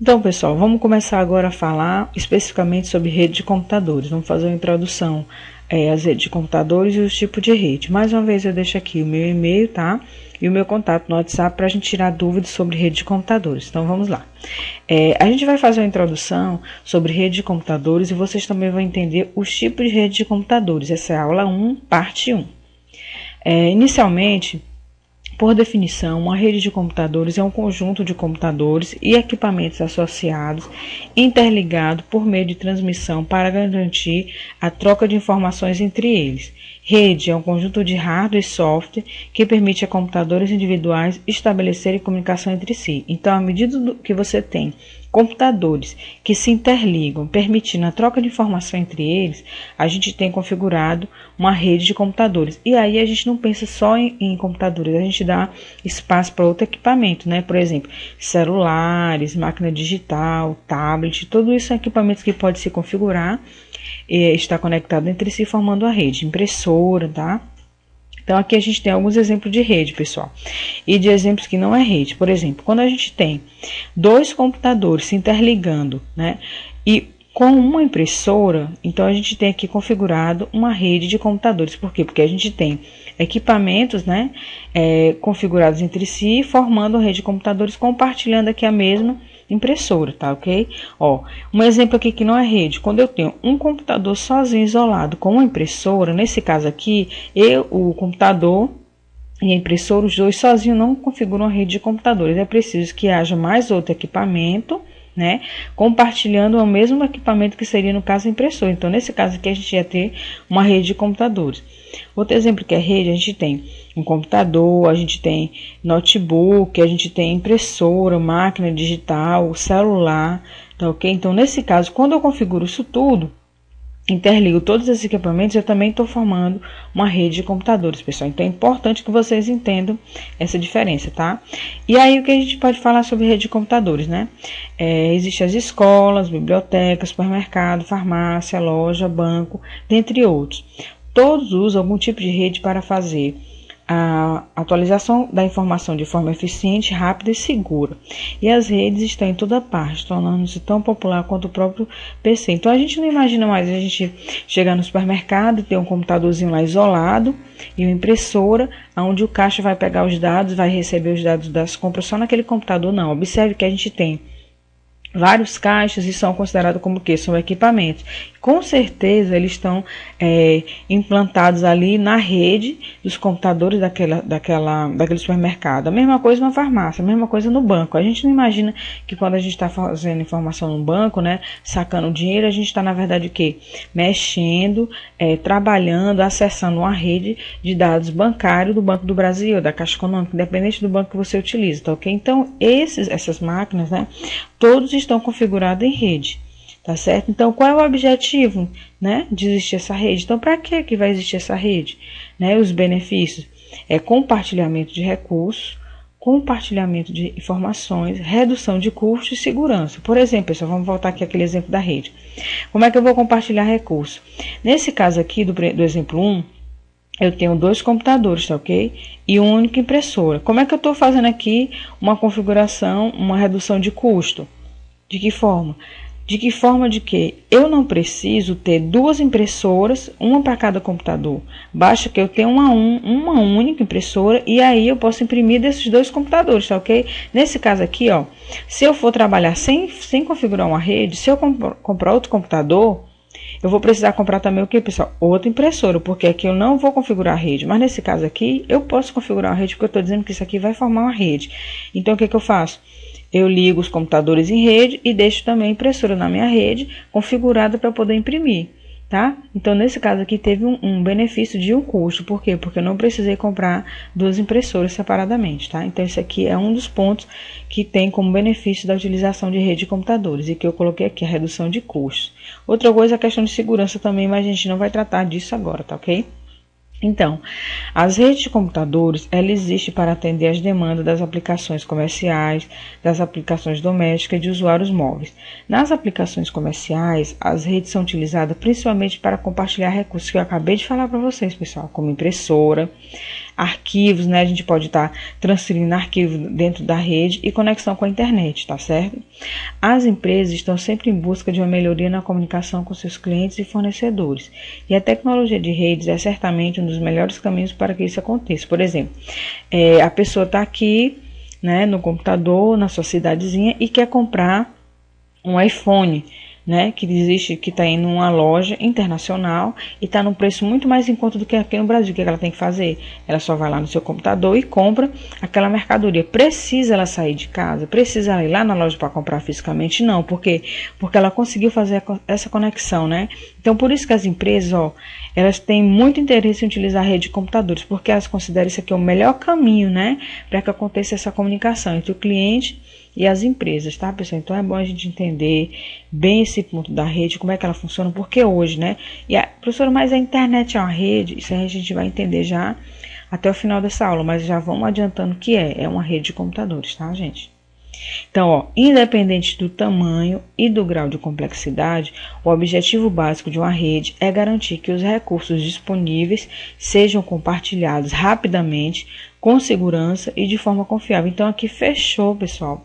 Então, pessoal, vamos começar agora a falar especificamente sobre rede de computadores. Vamos fazer uma introdução às redes de computadores e os tipos de rede. Mais uma vez, eu deixo aqui o meu e-mail, tá? E o meu contato no WhatsApp para a gente tirar dúvidas sobre rede de computadores. Então, vamos lá. A gente vai fazer uma introdução sobre rede de computadores e vocês também vão entender os tipos de rede de computadores. Essa é a aula 1, parte 1. Inicialmente, por definição, uma rede de computadores é um conjunto de computadores e equipamentos associados, interligados por meio de transmissão para garantir a troca de informações entre eles. Rede é um conjunto de hardware e software que permite a computadores individuais estabelecerem comunicação entre si. Então, à medida que você tem computadores que se interligam, permitindo a troca de informação entre eles, a gente tem configurado uma rede de computadores. E aí a gente não pensa só em computadores, a gente dá espaço para outro equipamento, né? Por exemplo, celulares, máquina digital, tablet, tudo isso são equipamentos que pode se configurar e estar conectado entre si formando a rede. Impressora, tá? Então, aqui a gente tem alguns exemplos de rede, pessoal, e de exemplos que não é rede. Por exemplo, quando a gente tem dois computadores se interligando, né, e com uma impressora, então a gente tem aqui configurado uma rede de computadores. Por quê? Porque a gente tem equipamentos, né, configurados entre si, formando uma rede de computadores, compartilhando aqui a mesma impressora, tá ok? Ó, um exemplo aqui que não é rede, quando eu tenho um computador sozinho, isolado, com uma impressora, nesse caso aqui, o computador e a impressora, os dois sozinhos não configuram uma rede de computadores, é preciso que haja mais outro equipamento, né, compartilhando o mesmo equipamento que seria no caso a impressora. Então, nesse caso aqui, a gente ia ter uma rede de computadores. Outro exemplo que é rede, a gente tem um computador, a gente tem notebook, a gente tem impressora, máquina digital, celular, tá ok? Então, nesse caso, quando eu configuro isso tudo, interligo todos esses equipamentos, eu também estou formando uma rede de computadores, pessoal. Então, é importante que vocês entendam essa diferença, tá? E aí, o que a gente pode falar sobre rede de computadores, né? Existem as escolas, bibliotecas, supermercado, farmácia, loja, banco, dentre outros. Todos usam algum tipo de rede para fazer a atualização da informação de forma eficiente, rápida e segura. E as redes estão em toda parte, tornando-se tão popular quanto o próprio PC. Então, a gente não imagina mais a gente chegar no supermercado e ter um computadorzinho lá isolado e uma impressora, onde o caixa vai pegar os dados, vai receber os dados das compras só naquele computador. Não, observe que a gente tem vários caixas e são considerados como que? São equipamentos. Com certeza eles estão implantados ali na rede dos computadores daquele supermercado. A mesma coisa na farmácia, a mesma coisa no banco. A gente não imagina que quando a gente está fazendo informação no banco, né, sacando dinheiro, a gente está na verdade o quê? Mexendo, trabalhando, acessando uma rede de dados bancários do Banco do Brasil, da Caixa Econômica, independente do banco que você utiliza, tá ok? Então essas máquinas, né, todos estão configurados em rede. Tá certo? Então, qual é o objetivo, né, de existir essa rede? Então, para que vai existir essa rede? Né, os benefícios é compartilhamento de recursos, compartilhamento de informações, redução de custos e segurança. Por exemplo, pessoal, vamos voltar aqui àquele exemplo da rede. Como é que eu vou compartilhar recursos? Nesse caso aqui, do exemplo 1, eu tenho dois computadores, tá ok? E uma única impressora. Como é que eu estou fazendo aqui uma configuração, uma redução de custo? De que forma? De que forma de que eu não preciso ter duas impressoras, uma para cada computador. Basta que eu tenha uma única impressora e aí eu posso imprimir desses dois computadores, tá ok? Nesse caso aqui, ó, se eu for trabalhar sem configurar uma rede, se eu comprar outro computador, eu vou precisar comprar também o que, pessoal? Outra impressora, porque aqui eu não vou configurar a rede. Mas nesse caso aqui, eu posso configurar a rede, porque eu estou dizendo que isso aqui vai formar uma rede. Então, o que eu faço? Eu ligo os computadores em rede e deixo também a impressora na minha rede configurada para poder imprimir, tá? Então, nesse caso aqui, teve um benefício de um custo. Por quê? Porque eu não precisei comprar duas impressoras separadamente, tá? Então, esse aqui é um dos pontos que tem como benefício da utilização de rede de computadores e que eu coloquei aqui, a redução de custos. Outra coisa é a questão de segurança também, mas a gente não vai tratar disso agora, tá ok? Então, as redes de computadores, ela existe para atender às demandas das aplicações comerciais, das aplicações domésticas e de usuários móveis. Nas aplicações comerciais, as redes são utilizadas principalmente para compartilhar recursos que eu acabei de falar para vocês, pessoal, como impressora, arquivos, né? A gente pode estar transferindo arquivo dentro da rede e conexão com a internet, tá certo? As empresas estão sempre em busca de uma melhoria na comunicação com seus clientes e fornecedores. E a tecnologia de redes é certamente um dos melhores caminhos para que isso aconteça. Por exemplo, a pessoa está aqui, né, no computador, na sua cidadezinha e quer comprar um iPhone, né, que existe, que está em uma loja internacional e está num preço muito mais em conta do que aqui no Brasil. O que ela tem que fazer? Ela só vai lá no seu computador e compra aquela mercadoria. Precisa ela sair de casa? Precisa ela ir lá na loja para comprar fisicamente? Não, porque ela conseguiu fazer essa conexão, né? Então, por isso que as empresas, elas têm muito interesse em utilizar a rede de computadores, porque elas consideram isso aqui o melhor caminho, né, para que aconteça essa comunicação entre o cliente e as empresas, tá, pessoal? Então é bom a gente entender bem esse ponto da rede, como é que ela funciona, porque hoje, né? Professora, mas a internet é uma rede? Isso aí a gente vai entender já até o final dessa aula, mas já vamos adiantando que é uma rede de computadores, tá, gente? Então, independente do tamanho e do grau de complexidade, o objetivo básico de uma rede é garantir que os recursos disponíveis sejam compartilhados rapidamente, com segurança e de forma confiável. Então, aqui fechou, pessoal.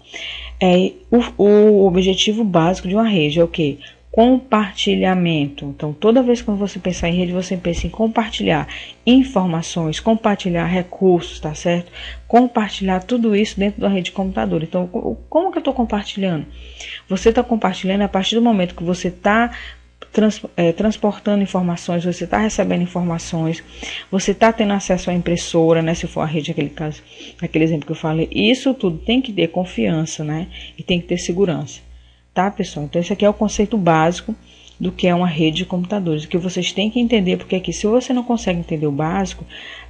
O objetivo básico de uma rede é o quê? Compartilhamento. Então, toda vez que você pensar em rede, você pensa em compartilhar informações, compartilhar recursos, tá certo? Compartilhar tudo isso dentro da rede de computador. Então, como que eu estou compartilhando? Você está compartilhando a partir do momento que você está transportando informações, você está recebendo informações, você está tendo acesso à impressora, né? Se for a rede, aquele exemplo que eu falei, isso tudo tem que ter confiança, né? E tem que ter segurança. Tá, pessoal? Então, esse aqui é o conceito básico do que é uma rede de computadores, o que vocês têm que entender, porque aqui, se você não consegue entender o básico,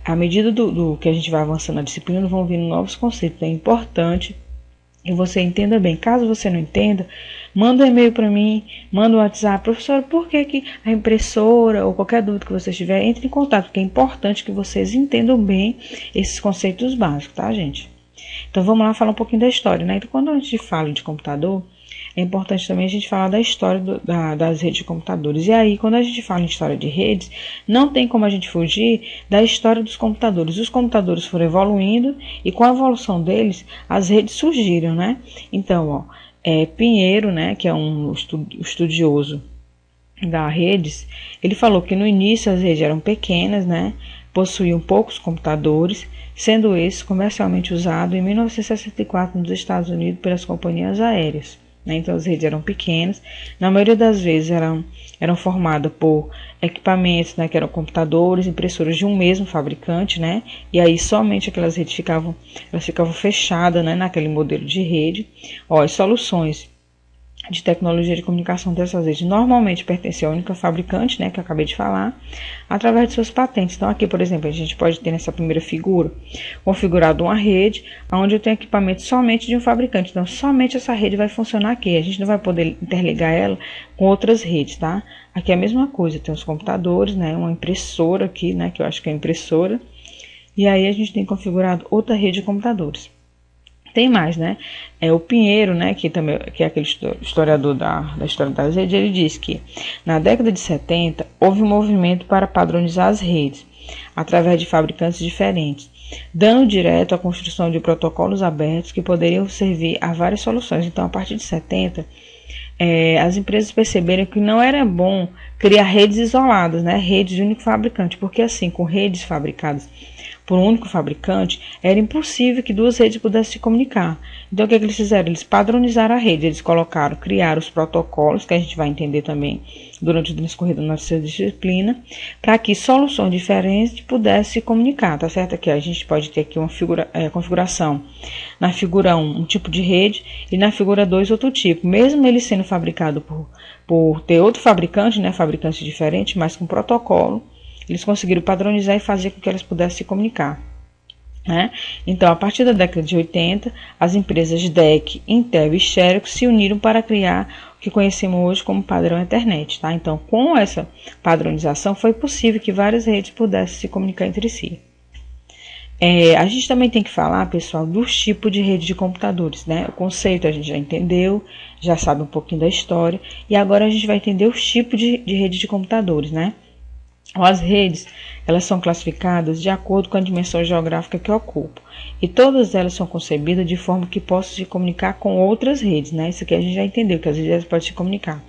à medida do que a gente vai avançando na disciplina, vão vindo novos conceitos. É importante que você entenda bem. Caso você não entenda, manda um e-mail para mim, manda um WhatsApp. Professora, por que a impressora, ou qualquer dúvida que você tiver, entre em contato, porque é importante que vocês entendam bem esses conceitos básicos, tá, gente? Então, vamos lá falar um pouquinho da história, né? Então, quando a gente fala de computador, é importante também a gente falar da história das redes de computadores. E aí, quando a gente fala em história de redes, não tem como a gente fugir da história dos computadores. Os computadores foram evoluindo e com a evolução deles, as redes surgiram, né? Então, Pinheiro, né, que é um estudioso da redes, ele falou que no início as redes eram pequenas, né? Possuíam poucos computadores, sendo esses comercialmente usados em 1964 nos Estados Unidos pelas companhias aéreas. Então, as redes eram pequenas, na maioria das vezes eram formadas por equipamentos, né, que eram computadores, impressoras de um mesmo fabricante, né, e aí somente aquelas redes ficavam fechadas, né, naquele modelo de rede. As soluções de tecnologia de comunicação dessas redes normalmente pertencem à única fabricante, né, que eu acabei de falar, através de suas patentes. Então, aqui, por exemplo, a gente pode ter nessa primeira figura configurado uma rede onde eu tenho equipamento somente de um fabricante. Então, somente essa rede vai funcionar aqui. A gente não vai poder interligar ela com outras redes, tá? Aqui é a mesma coisa. Tem os computadores, né, uma impressora aqui, né, que eu acho que é impressora. E aí a gente tem configurado outra rede de computadores. Tem mais, né? O Pinheiro, né, que é aquele historiador da história das redes, ele diz que na década de 70 houve um movimento para padronizar as redes através de fabricantes diferentes, dando direto à construção de protocolos abertos que poderiam servir a várias soluções. Então, a partir de 70, as empresas perceberam que não era bom criar redes isoladas, né, redes de único fabricante, porque assim, com redes fabricadas por um único fabricante, era impossível que duas redes pudessem se comunicar. Então, o que eles fizeram? Eles padronizaram a rede, eles criaram os protocolos, que a gente vai entender também durante o transcorrer da nossa disciplina, para que soluções diferentes pudessem se comunicar, tá certo? Aqui a gente pode ter aqui uma configuração. Na figura 1, um tipo de rede, e na figura 2, outro tipo. Mesmo ele sendo fabricado por ter outro fabricante, né, fabricantes diferentes, mas com protocolo, eles conseguiram padronizar e fazer com que elas pudessem se comunicar, né? Então, a partir da década de 80, as empresas DEC, Intel e Xerox se uniram para criar o que conhecemos hoje como padrão Ethernet, tá? Então, com essa padronização, foi possível que várias redes pudessem se comunicar entre si. A gente também tem que falar, pessoal, dos tipos de rede de computadores, né? O conceito a gente já entendeu, já sabe um pouquinho da história, e agora a gente vai entender os tipos de rede de computadores, né? As redes, elas são classificadas de acordo com a dimensão geográfica que ocupam. E todas elas são concebidas de forma que possam se comunicar com outras redes, né? Isso aqui a gente já entendeu, que as redes podem se comunicar.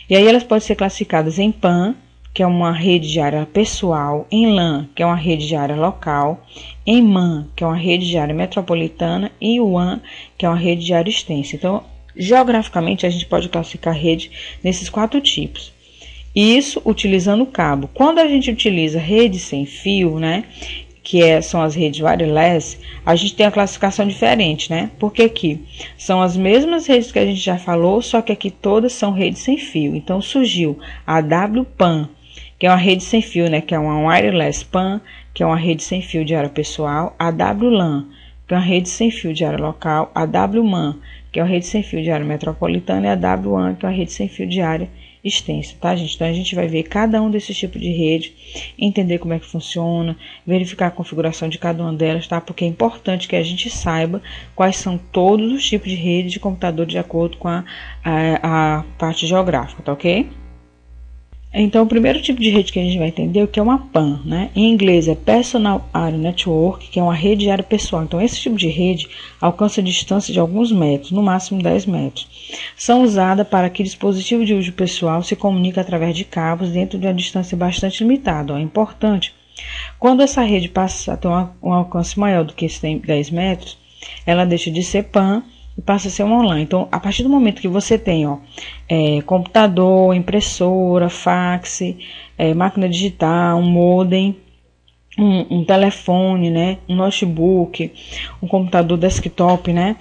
E aí elas podem ser classificadas em PAN, que é uma rede de área pessoal, em LAN, que é uma rede de área local, em MAN, que é uma rede de área metropolitana, e WAN, que é uma rede de área extensa. Então, geograficamente, a gente pode classificar a rede nesses 4 tipos. Isso utilizando o cabo. Quando a gente utiliza rede sem fio, né, são as redes wireless, a gente tem a classificação diferente, né? Porque aqui são as mesmas redes que a gente já falou, só que aqui todas são redes sem fio. Então surgiu a WPAN, que é uma rede sem fio, né? Que é uma wireless PAN, que é uma rede sem fio de área pessoal, a WLAN, que é uma rede sem fio de área local, a WMAN, que é uma rede sem fio de área metropolitana, e a WAN, que é uma rede sem fio de área extensa, tá, gente? Então a gente vai ver cada um desses tipos de rede, entender como é que funciona, verificar a configuração de cada uma delas, tá? Porque é importante que a gente saiba quais são todos os tipos de rede de computador de acordo com a parte geográfica, tá ok? Então, o primeiro tipo de rede que a gente vai entender é o que é uma PAN, né? Em inglês é Personal Area Network, que é uma rede de área pessoal. Então, esse tipo de rede alcança a distância de alguns metros, no máximo 10 metros. São usadas para que dispositivo de uso pessoal se comunique através de cabos dentro de uma distância bastante limitada. É importante. Quando essa rede passa a ter um alcance maior do que 10 metros, ela deixa de ser PAN e passa a ser uma LAN. Então, a partir do momento que você tem computador, impressora, fax, máquina digital, um modem, um telefone, né, um notebook, um computador desktop, né,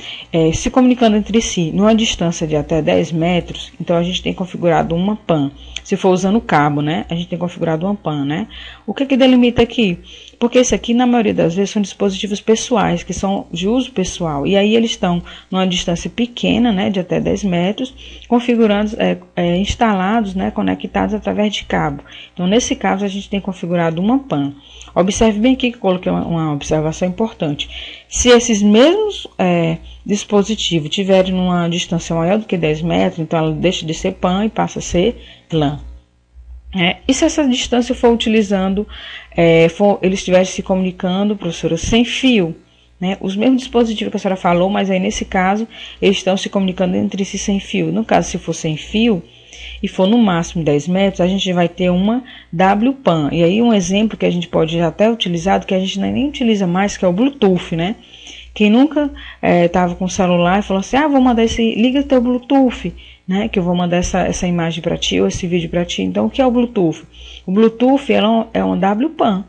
se comunicando entre si numa distância de até 10 metros, então a gente tem configurado uma PAN. Se for usando cabo, né, a gente tem configurado uma PAN, né. O que delimita aqui? Porque esse aqui, na maioria das vezes, são dispositivos pessoais, que são de uso pessoal. E aí eles estão numa distância pequena, né, de até 10 metros, configurados, instalados, né, conectados através de cabo. Então, nesse caso, a gente tem configurado uma PAN. Observe bem aqui que eu coloquei uma observação importante. Se esses mesmos dispositivos tiverem numa distância maior do que 10 metros, então ela deixa de ser PAN e passa a ser LAN. E se essa distância for utilizando, eles estiverem se comunicando, professora, sem fio, né? Os mesmos dispositivos que a senhora falou, mas aí nesse caso, eles estão se comunicando entre si sem fio. No caso, se for sem fio e for no máximo 10 metros, a gente vai ter uma WPAN. E aí um exemplo que a gente pode já até utilizar, que a gente nem utiliza mais, que é o Bluetooth, né? Quem nunca estava com o celular e falou assim, vou mandar liga teu Bluetooth, né, que eu vou mandar essa imagem para ti ou esse vídeo para ti. Então, o que é o Bluetooth? O Bluetooth é uma WPAN,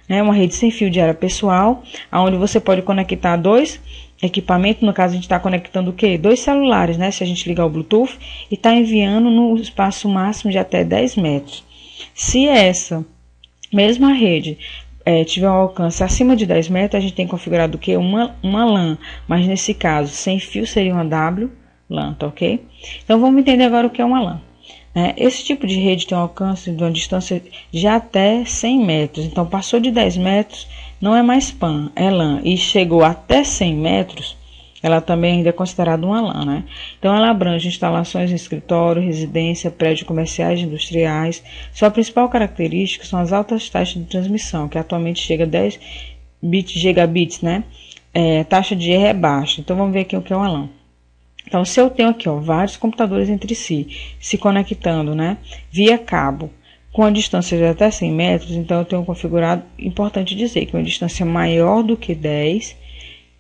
né, uma rede sem fio de área pessoal, onde você pode conectar 2 equipamentos. No caso, a gente está conectando o quê? 2 celulares, né, se a gente ligar o Bluetooth, e está enviando no espaço máximo de até 10 metros. Se essa mesma rede tiver um alcance acima de 10 metros, a gente tem configurado o quê? Uma LAN, mas nesse caso, sem fio seria uma WLAN, tá ok? Então, vamos entender agora o que é uma LAN. Esse tipo de rede tem um alcance de uma distância de até 100 metros. Então, passou de 10 metros, não é mais PAN, é LAN. E chegou até 100 metros, ela também ainda é considerada uma LAN, né? Então, ela abrange instalações em escritório, residência, prédios comerciais e industriais. Sua principal característica são as altas taxas de transmissão, que atualmente chega a 10 gigabits, né? Taxa de erro é baixa. Então, vamos ver aqui o que é uma LAN. Então, se eu tenho aqui, vários computadores entre si, se conectando, né, via cabo, com a distância de até 100 metros, então eu tenho configurado, importante dizer, que uma distância maior do que 10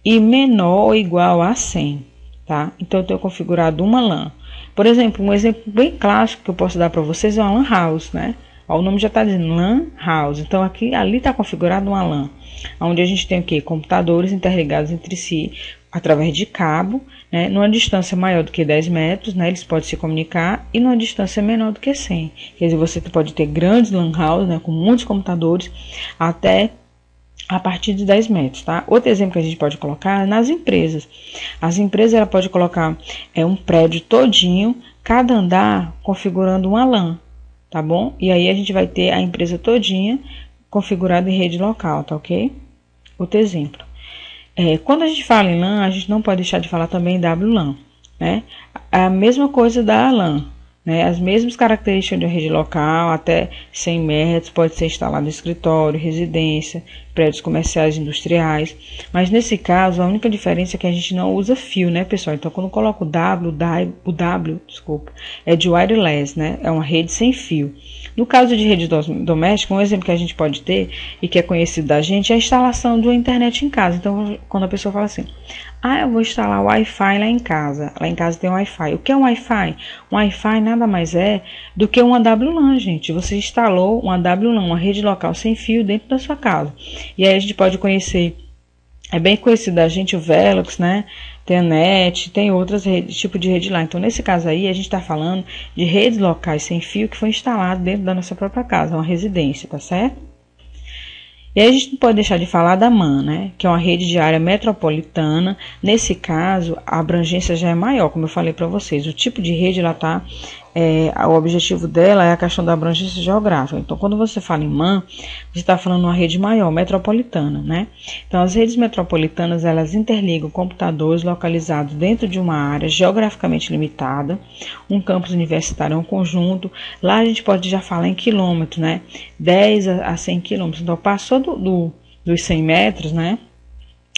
e menor ou igual a 100, tá? Então, eu tenho configurado uma LAN. Por exemplo, um exemplo bem clássico que eu posso dar para vocês é uma LAN house, né? O nome já está dizendo LAN house. Então, ali está configurado uma LAN, onde a gente tem o quê? Computadores interligados entre si, através de cabo, né, numa distância maior do que 10 metros, né, eles podem se comunicar, e numa distância menor do que 100. Quer dizer, você pode ter grandes LAN house, né, com muitos computadores, até a partir de 10 metros, tá? Outro exemplo que a gente pode colocar é nas empresas. As empresas, ela pode colocar um prédio todinho, cada andar configurando uma LAN, tá bom? E aí a gente vai ter a empresa todinha configurada em rede local, tá ok? Outro exemplo. Quando a gente fala em LAN, a gente não pode deixar de falar também WLAN, né? A mesma coisa da LAN, né? As mesmas características de uma rede local, até 100 MHz, pode ser instalado em escritório, residência, prédios comerciais e industriais. Mas nesse caso, a única diferença é que a gente não usa fio, né, pessoal? Então, quando coloca o W, é de wireless, né? É uma rede sem fio. No caso de rede doméstica, um exemplo que a gente pode ter e que é conhecido da gente é a instalação de uma internet em casa. Então, quando a pessoa fala assim, eu vou instalar o Wi-Fi lá em casa. Lá em casa tem Wi-Fi. O que é um Wi-Fi? Um Wi-Fi nada mais é do que uma WLAN, gente. Você instalou uma WLAN, uma rede local sem fio dentro da sua casa. E aí a gente pode conhecer, é bem conhecido da gente o Velox, né? Tem a NET, tem outras redes, tipo de rede lá. Então, nesse caso aí, a gente está falando de redes locais sem fio que foi instalado dentro da nossa própria casa, uma residência, tá certo? E aí a gente não pode deixar de falar da MAN, né? Que é uma rede de área metropolitana. Nesse caso, a abrangência já é maior, como eu falei para vocês. O tipo de rede, ela tá... o objetivo dela é a questão da abrangência geográfica. Então, quando você fala em MAN, você está falando uma rede maior, metropolitana, né? Então, as redes metropolitanas, elas interligam computadores localizados dentro de uma área geograficamente limitada. Um campus universitário é um conjunto. Lá a gente pode já falar em quilômetros, né? 10 a 100 quilômetros. Então, passou dos 100 metros, né?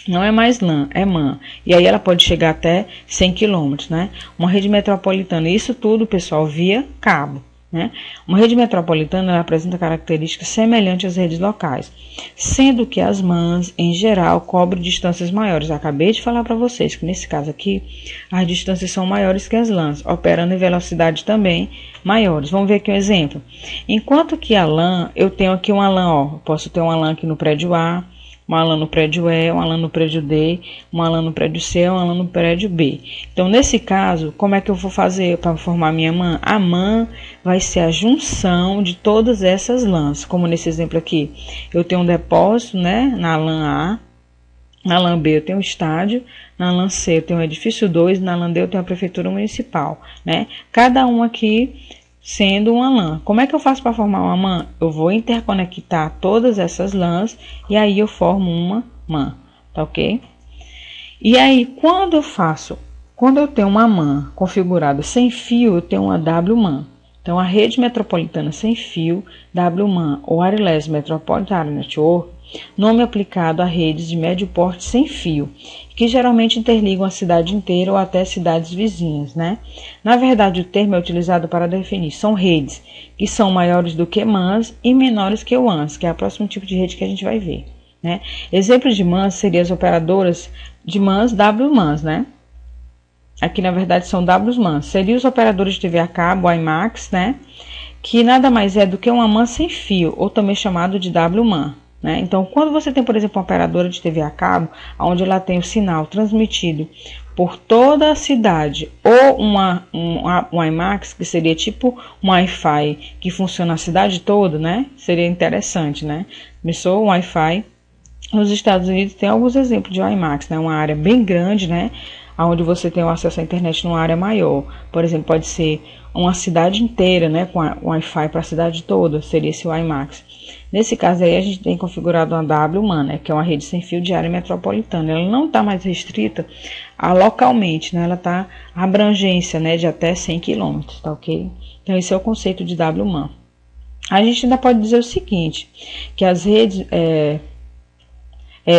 Não é mais LAN, é MAN. E aí ela pode chegar até 100 quilômetros, né? Uma rede metropolitana, isso tudo, pessoal, via cabo, né? Uma rede metropolitana, ela apresenta características semelhantes às redes locais, sendo que as MANs, em geral, cobrem distâncias maiores. Eu acabei de falar para vocês que, nesse caso aqui, as distâncias são maiores que as LANs, operando em velocidade também maiores. Vamos ver aqui um exemplo. Enquanto que a LAN, eu tenho aqui uma LAN, posso ter uma LAN aqui no prédio A, uma LAN no prédio E, uma LAN no prédio D, uma LAN no prédio C, uma LAN no prédio B. Então, nesse caso, como é que eu vou fazer para formar minha MAN? A MAN vai ser a junção de todas essas LANs. Como nesse exemplo aqui, eu tenho um depósito, né, na LAN A, na LAN B eu tenho um estádio, na LAN C eu tenho um edifício 2, na LAN D eu tenho a prefeitura municipal, né? Cada um aqui sendo uma LAN. Como é que eu faço para formar uma MAN? Eu vou interconectar todas essas LANs e aí eu formo uma MAN, tá ok? E aí, quando eu tenho uma MAN configurada sem fio, eu tenho uma WMAN. Então, a rede metropolitana sem fio, WMAN ou Wireless Metropolitan Area Network, nome aplicado a redes de médio porte sem fio, que geralmente interligam a cidade inteira ou até cidades vizinhas, né? Na verdade, o termo é utilizado para definir, são redes que são maiores do que MANs e menores que WANs, que é o próximo tipo de rede que a gente vai ver, né? Exemplos de MANs seriam as operadoras de MANs, WMANs, né? Aqui, na verdade, são WMANs. Seriam os operadores de TV a cabo, WiMAX, né? Que nada mais é do que uma MAN sem fio, ou também chamado de WMAN. Né? Então, quando você tem, por exemplo, uma operadora de TV a cabo, onde ela tem o sinal transmitido por toda a cidade, ou um WiMAX, que seria tipo um Wi-Fi que funciona na cidade toda, né? Seria interessante, né? Começou o Wi-Fi. Nos Estados Unidos tem alguns exemplos de WiMAX, né? Uma área bem grande, né? Onde você tem o acesso à internet numa área maior. Por exemplo, pode ser uma cidade inteira, né? Com Wi-Fi para a cidade toda, seria esse WiMAX. Nesse caso aí, a gente tem configurado uma WMAN, né, que é uma rede sem fio de área metropolitana. Ela não está mais restrita a localmente, né, ela está a abrangência, né, de até 100 km, tá ok? Então, esse é o conceito de WMAN. A gente ainda pode dizer o seguinte, que as redes...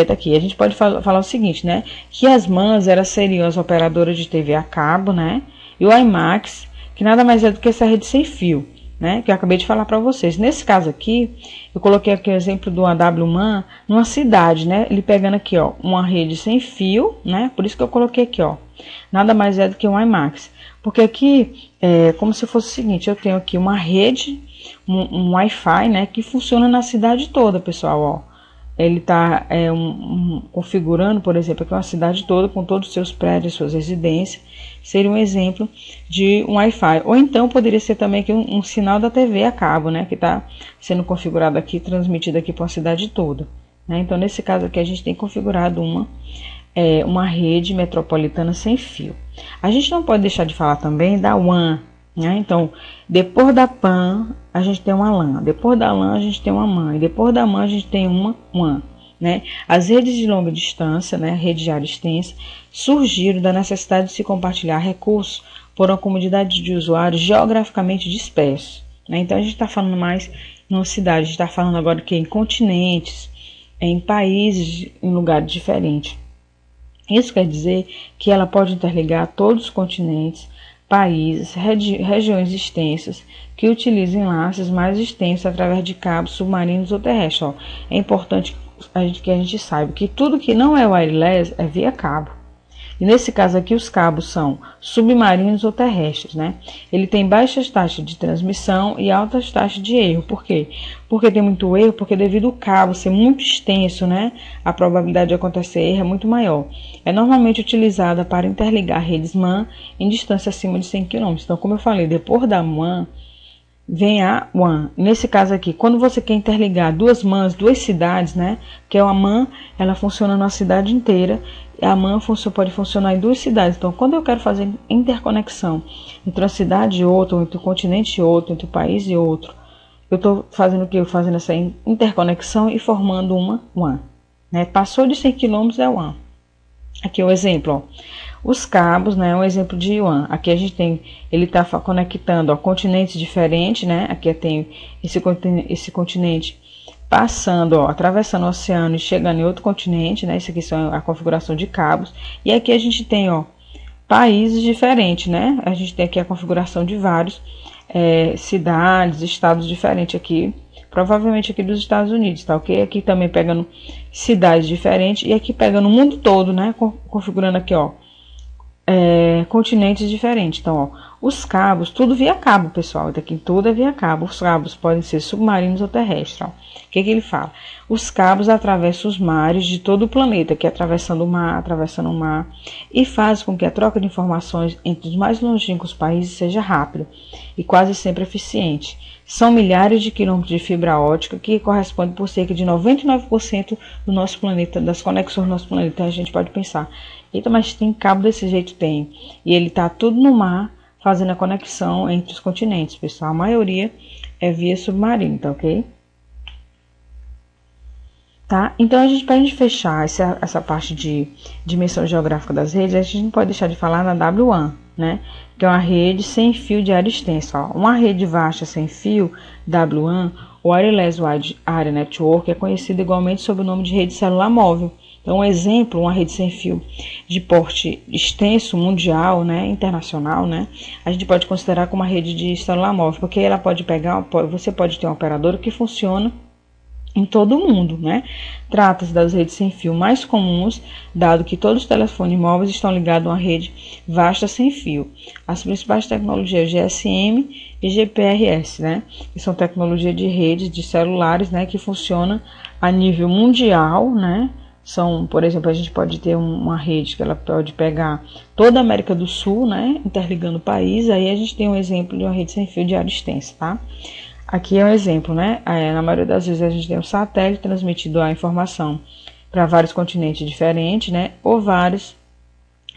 tá aqui, a gente pode falar o seguinte, né, que as MANs, elas seriam as operadoras de TV a cabo, né, e o WiMAX, que nada mais é do que essa rede sem fio, né, que eu acabei de falar para vocês. Nesse caso aqui, eu coloquei aqui o exemplo do WMAN numa cidade, né, ele pegando aqui, ó, uma rede sem fio, né, por isso que eu coloquei aqui, ó, nada mais é do que um WiMAX, porque aqui é como se fosse o seguinte, eu tenho aqui uma rede, um Wi-Fi, né, que funciona na cidade toda, pessoal, ó. Ele está configurando, por exemplo, aqui uma cidade toda com todos os seus prédios, suas residências. Seria um exemplo de um Wi-Fi. Ou então poderia ser também aqui um sinal da TV a cabo, né? Que está sendo configurado aqui, transmitido aqui para a cidade toda. Né? Então, nesse caso aqui, a gente tem configurado uma rede metropolitana sem fio. A gente não pode deixar de falar também da WAN. Né? Então, depois da PAN, a gente tem uma LAN. Depois da LAN, a gente tem uma MAN. E depois da MAN, a gente tem uma WAN. Né? As redes de longa distância, né, rede de área extensa, surgiram da necessidade de se compartilhar recursos por uma comunidade de usuários geograficamente dispersos, né? Então a gente está falando mais em uma cidade, a gente está falando agora que em continentes, em países, em lugares diferentes. Isso quer dizer que ela pode interligar todos os continentes, países, regiões extensas que utilizem laços mais extensos através de cabos submarinos ou terrestres. Ó, é importante que a gente saiba que tudo que não é wireless é via cabo. E nesse caso aqui os cabos são submarinos ou terrestres, né? Ele tem baixas taxas de transmissão e altas taxas de erro. Por quê? Porque tem muito erro, porque devido ao cabo ser muito extenso, né? A probabilidade de acontecer erro é muito maior. É normalmente utilizada para interligar redes MAN em distância acima de 100 km. Então, como eu falei, depois da MAN vem a WAN. Nesse caso aqui, quando você quer interligar duas MANs, duas cidades, né? Que é uma MAN, ela funciona na cidade inteira. E a MAN pode funcionar em duas cidades. Então, quando eu quero fazer interconexão entre uma cidade e outra, entre um continente e outro, entre um país e outro, eu estou fazendo o que? Fazendo essa interconexão e formando uma WAN. Né? Passou de 100 km é WAN. Aqui é o exemplo, ó. Os cabos, né, um exemplo de WAN. Aqui a gente tem, ele está conectando, ó, continentes diferentes, né? Aqui tem esse continente passando, ó, atravessando o oceano e chegando em outro continente, né? Isso aqui são a configuração de cabos. E aqui a gente tem, ó, países diferentes, né? A gente tem aqui a configuração de vários cidades, estados diferentes aqui. Provavelmente aqui dos Estados Unidos, tá ok? Aqui também pegando cidades diferentes e aqui pegando o mundo todo, né? Configurando aqui, ó, continentes diferentes. Então, ó, os cabos, tudo via cabo, pessoal. Daqui tudo é via cabo. Os cabos podem ser submarinos ou terrestres. Ó. O que ele fala? Os cabos atravessam os mares de todo o planeta, que é atravessando o mar, e faz com que a troca de informações entre os mais longínquos países seja rápida e quase sempre eficiente. São milhares de quilômetros de fibra ótica, que corresponde por cerca de 99% do nosso planeta, das conexões do nosso planeta. Então, a gente pode pensar, eita, mas tem cabo desse jeito? Tem. E ele está tudo no mar, fazendo a conexão entre os continentes, pessoal. A maioria é via submarino, tá ok? Tá? Então, para a gente fechar essa parte de dimensão geográfica das redes, a gente não pode deixar de falar na WAN, né? Que é uma rede sem fio de área extensa. Ó. Uma rede vasta sem fio, WAN, ou Wireless Wide Area Network, é conhecida igualmente sob o nome de rede celular móvel. Então, um exemplo, uma rede sem fio de porte extenso, mundial, né, internacional, né, a gente pode considerar como uma rede de celular móvel, porque ela pode pegar, você pode ter um operador que funciona em todo o mundo, né? Trata-se das redes sem fio mais comuns, dado que todos os telefones móveis estão ligados a uma rede vasta sem fio. As principais tecnologias GSM e GPRS, né? Que são tecnologias de redes de celulares, né? Que funcionam a nível mundial, né? São, por exemplo, a gente pode ter uma rede que ela pode pegar toda a América do Sul, né? Interligando o país. Aí a gente tem um exemplo de uma rede sem fio de área extensa, tá? Aqui é um exemplo, né? Na maioria das vezes a gente tem um satélite transmitindo a informação para vários continentes diferentes, né? Ou vários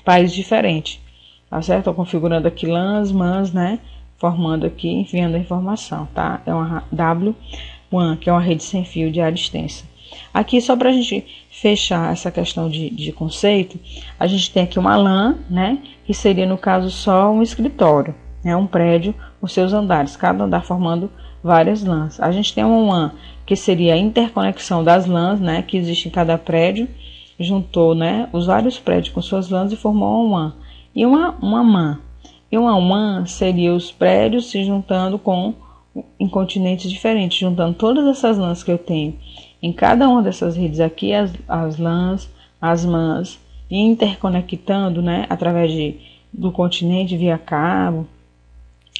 países diferentes, tá certo? Estou configurando aqui LANs, MANs, né? Formando aqui, enviando a informação, tá? É uma WAN, que é uma rede sem fio de área extensa. Aqui, só para a gente fechar essa questão de conceito, a gente tem aqui uma LAN, né? Que seria, no caso, só um escritório, né? Um prédio com seus andares, cada andar formando várias LANs. A gente tem uma WAN, que seria a interconexão das LANs, né, que existe em cada prédio, juntou, né, os vários prédios com suas LANs e formou uma WAN. E uma MAN. E uma WAN seria os prédios se juntando em continentes diferentes, juntando todas essas LANs que eu tenho em cada uma dessas redes aqui, as LANs, as MANs, e interconectando, né, através do continente via cabo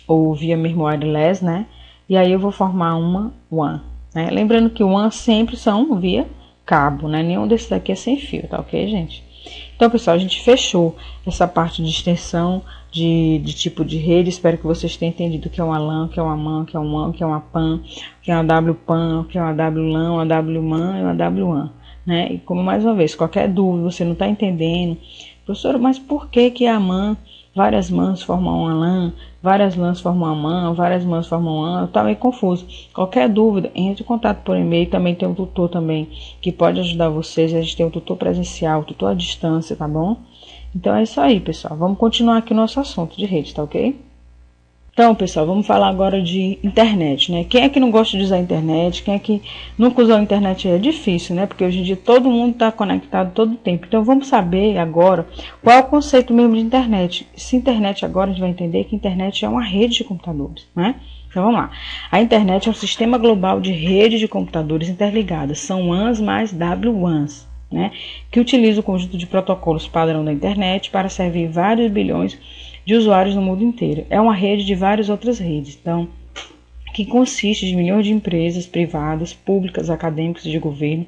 ou via mesmo wireless, né? E aí eu vou formar uma WAN, né? Lembrando que WAN sempre são via cabo, né? Nenhum desses daqui é sem fio, tá ok, gente? Então, pessoal, a gente fechou essa parte de extensão de tipo de rede. Espero que vocês tenham entendido o que é uma LAN, o que é uma MAN, o que é um WAN, o que é uma PAN, o que é uma WPAN, o que é uma WLAN, uma WMAN e uma WAN, né? E como, mais uma vez, qualquer dúvida, você não está entendendo, professor, mas por que a MAN, várias MANs formam uma LAN, várias LANs formam uma MAN, várias MANs formam uma LAN, eu estava meio confuso. Qualquer dúvida, entre em contato por e-mail. Também tem um tutor também que pode ajudar vocês. A gente tem um tutor presencial, tutor à distância, tá bom? Então é isso aí, pessoal. Vamos continuar aqui o nosso assunto de rede, tá ok? Então, pessoal, vamos falar agora de internet, né? Quem é que não gosta de usar a internet? Quem é que nunca usou a internet? É difícil, né? Porque hoje em dia todo mundo está conectado todo o tempo. Então, vamos saber agora qual é o conceito mesmo de internet. Se internet agora, a gente vai entender que internet é uma rede de computadores, né? Então, vamos lá. A internet é um sistema global de redes de computadores interligadas. São WANs mais WWANs, né? Que utiliza o conjunto de protocolos padrão da internet para servir vários bilhões de usuários no mundo inteiro. É uma rede de várias outras redes, então, que consiste de milhões de empresas privadas, públicas, acadêmicas e de governo,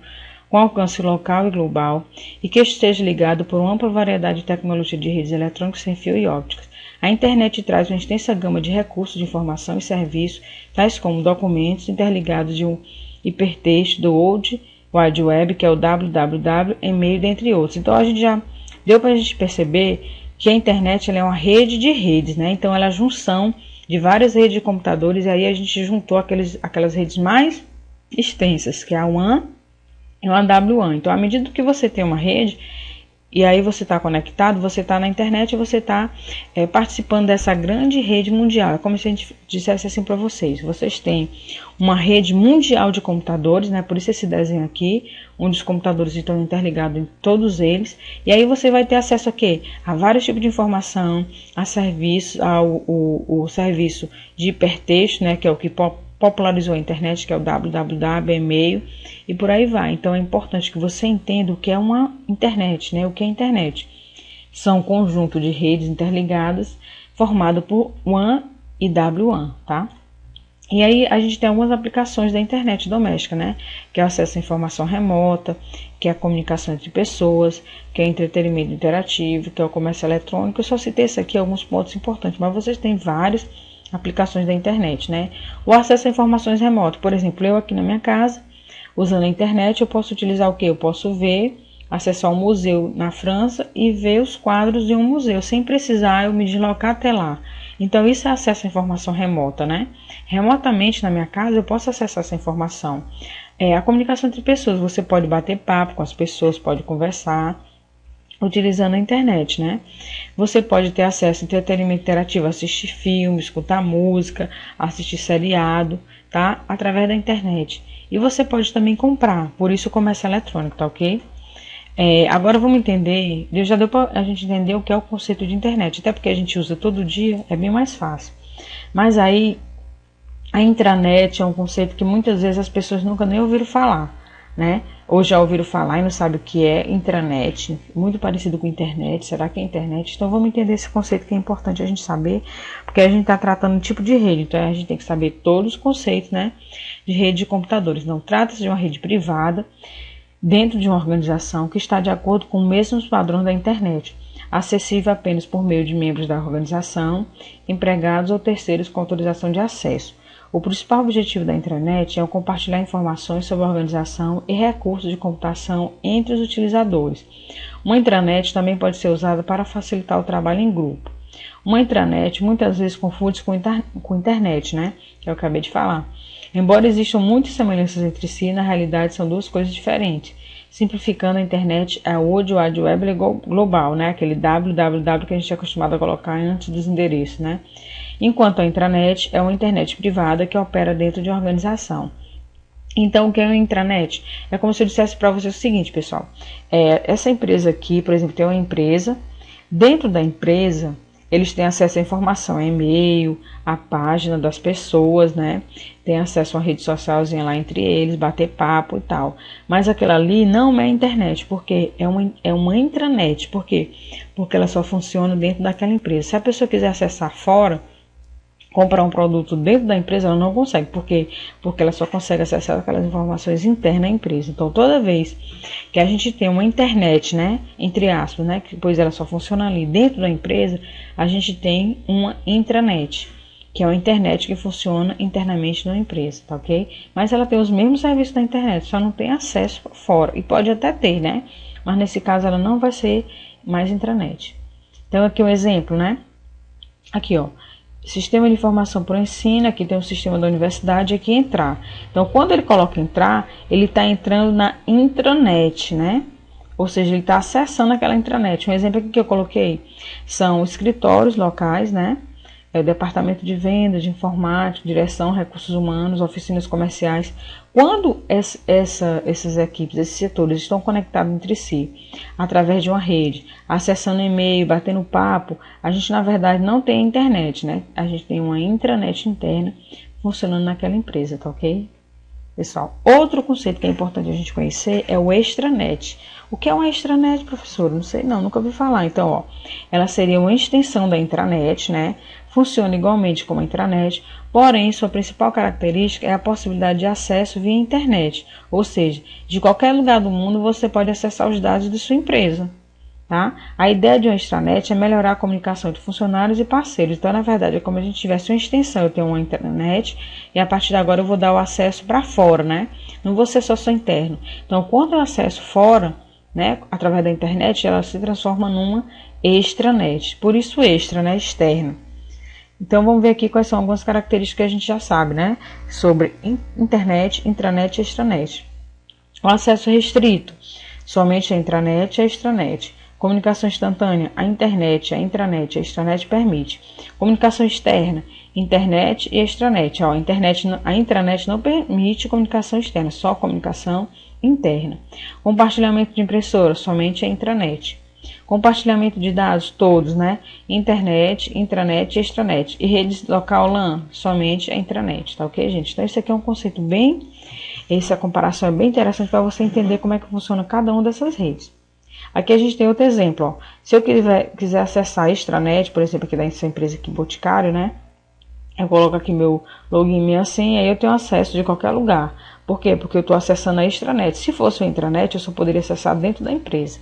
com alcance local e global, e que esteja ligado por uma ampla variedade de tecnologia de redes eletrônicas sem fio e ópticas. A internet traz uma extensa gama de recursos de informação e serviços, tais como documentos interligados de um hipertexto do World Wide Web, que é o www, e-mail, dentre outros. Então, a gente já deu para a gente perceber que a internet ela é uma rede de redes, né? Então, ela é a junção de várias redes de computadores, e aí a gente juntou aquelas redes mais extensas, que é a WAN e a WAN. Então, à medida que você tem uma rede, e aí você está conectado, você está na internet e você está participando dessa grande rede mundial. É como se a gente dissesse assim para vocês. Vocês têm uma rede mundial de computadores, né? Por isso esse desenho aqui, onde os computadores estão interligados em todos eles. E aí você vai ter acesso a quê? A vários tipos de informação, a serviços, o serviço de hipertexto, né? Que é o que popularizou a internet, que é o www, e-mail, e por aí vai. Então é importante que você entenda o que é uma internet, né? O que é internet? São um conjunto de redes interligadas formado por WAN e WAN, tá? E aí a gente tem algumas aplicações da internet doméstica, né? Que é o acesso à informação remota, que é a comunicação entre pessoas, que é entretenimento interativo, que é o comércio eletrônico. Eu só citei isso aqui, alguns pontos importantes, mas vocês têm várias aplicações da internet, né? O acesso a informações remotas, por exemplo, eu aqui na minha casa, usando a internet, eu posso utilizar o quê? Eu posso acessar um museu na França e ver os quadros de um museu, sem precisar eu me deslocar até lá. Então, isso é acesso à informação remota, né? Remotamente na minha casa, eu posso acessar essa informação. A comunicação entre pessoas, você pode bater papo com as pessoas, pode conversar, utilizando a internet, né? Você pode ter acesso a entretenimento interativo, assistir filmes, escutar música, assistir seriado, tá? Através da internet. E você pode também comprar, por isso o comércio eletrônico, tá ok? Agora vamos entender, já deu para a gente entender o que é o conceito de internet, até porque a gente usa todo dia, é bem mais fácil. Mas aí, a intranet é um conceito que muitas vezes as pessoas nunca nem ouviram falar, né? Ou já ouviram falar e não sabem o que é intranet, muito parecido com internet. Será que é internet? Então vamos entender esse conceito, que é importante a gente saber, porque a gente está tratando um tipo de rede, então a gente tem que saber todos os conceitos, né, de rede de computadores. Não trata-se de uma rede privada dentro de uma organização que está de acordo com os mesmos padrões da internet, acessível apenas por meio de membros da organização, empregados ou terceiros com autorização de acesso. O principal objetivo da intranet é o compartilhar informações sobre a organização e recursos de computação entre os utilizadores. Uma intranet também pode ser usada para facilitar o trabalho em grupo. Uma intranet muitas vezes confunde com internet, né? Que eu acabei de falar. Embora existam muitas semelhanças entre si, na realidade são duas coisas diferentes. Simplificando, a internet é o World Wide Web global, né? Aquele www que a gente é acostumado a colocar antes dos endereços, né? Enquanto a intranet é uma internet privada que opera dentro de uma organização. Então, o que é uma intranet? É como se eu dissesse para você o seguinte, pessoal. Essa empresa aqui, por exemplo, tem uma empresa. Dentro da empresa, eles têm acesso à informação, e-mail, a página das pessoas, né? Tem acesso a uma rede socialzinha lá entre eles, bater papo e tal. Mas aquela ali não é internet, porque é uma intranet. Por quê? Porque ela só funciona dentro daquela empresa. Se a pessoa quiser acessar fora, comprar um produto dentro da empresa, ela não consegue. Por quê? Porque ela só consegue acessar aquelas informações internas da empresa. Então, toda vez que a gente tem uma internet, né, entre aspas, né, pois ela só funciona ali dentro da empresa, a gente tem uma intranet, que é uma internet que funciona internamente na empresa, tá ok? Mas ela tem os mesmos serviços da internet, só não tem acesso fora. E pode até ter, né? Mas nesse caso ela não vai ser mais intranet. Então, aqui um exemplo, né? Aqui, ó. Sistema de informação para o ensino, aqui tem o sistema da universidade, aqui entrar. Então, quando ele coloca entrar, ele está entrando na intranet, né? ou seja, ele está acessando aquela intranet. Um exemplo aqui que eu coloquei são escritórios locais, né? O departamento de vendas, de informática, direção, recursos humanos, oficinas comerciais. Quando essas equipes, esses setores estão conectados entre si, através de uma rede, acessando e-mail, batendo papo, a gente na verdade não tem internet, né? A gente tem uma intranet interna funcionando naquela empresa, tá ok? Pessoal, outro conceito que é importante a gente conhecer é o extranet. O que é uma extranet, professor? Não sei não, nunca ouvi falar. Então, ó, ela seria uma extensão da intranet, né? Funciona igualmente como a intranet, porém, sua principal característica é a possibilidade de acesso via internet. Ou seja, de qualquer lugar do mundo você pode acessar os dados de sua empresa. Tá? A ideia de uma extranet é melhorar a comunicação entre funcionários e parceiros. Então, na verdade, é como se a gente tivesse uma extensão. Eu tenho uma intranet e a partir de agora eu vou dar o acesso para fora, né? Não vou ser só interno. Então, quando eu acesso fora, né, através da internet, ela se transforma numa extranet. Por isso, extra, né? Externa. Então, vamos ver aqui quais são algumas características que a gente já sabe, né? Sobre internet, intranet e extranet. O acesso restrito. Somente a intranet e a extranet. Comunicação instantânea, a internet, a intranet, a extranet permite. Comunicação externa, internet e extranet. A intranet não permite comunicação externa, só comunicação interna. Compartilhamento de impressora, somente a intranet. Compartilhamento de dados, todos, né? Internet, intranet e extranet. E rede local LAN, somente a intranet, tá ok, gente? Então, isso aqui é um conceito essa comparação é bem interessante para você entender como é que funciona cada uma dessas redes. Aqui a gente tem outro exemplo, ó. Se eu quiser acessar a extranet, por exemplo, aqui dessa empresa aqui, Boticário, né? Eu coloco aqui meu login, minha senha, aí eu tenho acesso de qualquer lugar. Por quê? Porque eu estou acessando a extranet. Se fosse uma intranet, eu só poderia acessar dentro da empresa.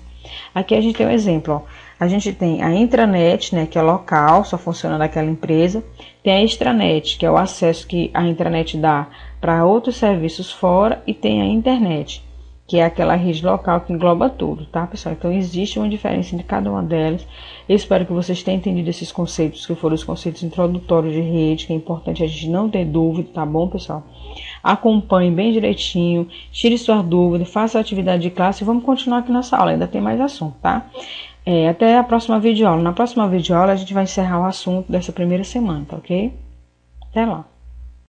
Aqui a gente tem um exemplo, ó. A gente tem a intranet, né, que é local, só funciona naquela empresa. Tem a extranet, que é o acesso que a intranet dá para outros serviços fora. E tem a internet, que é aquela rede local que engloba tudo, tá, pessoal? Então, existe uma diferença entre cada uma delas. Eu espero que vocês tenham entendido esses conceitos, que foram os conceitos introdutórios de rede, que é importante a gente não ter dúvida, tá bom, pessoal? Acompanhe bem direitinho, tire suas dúvidas, faça a atividade de classe e vamos continuar aqui nessa aula, ainda tem mais assunto, tá? Até a próxima videoaula. Na próxima videoaula, a gente vai encerrar o assunto dessa primeira semana, tá ok? Até lá!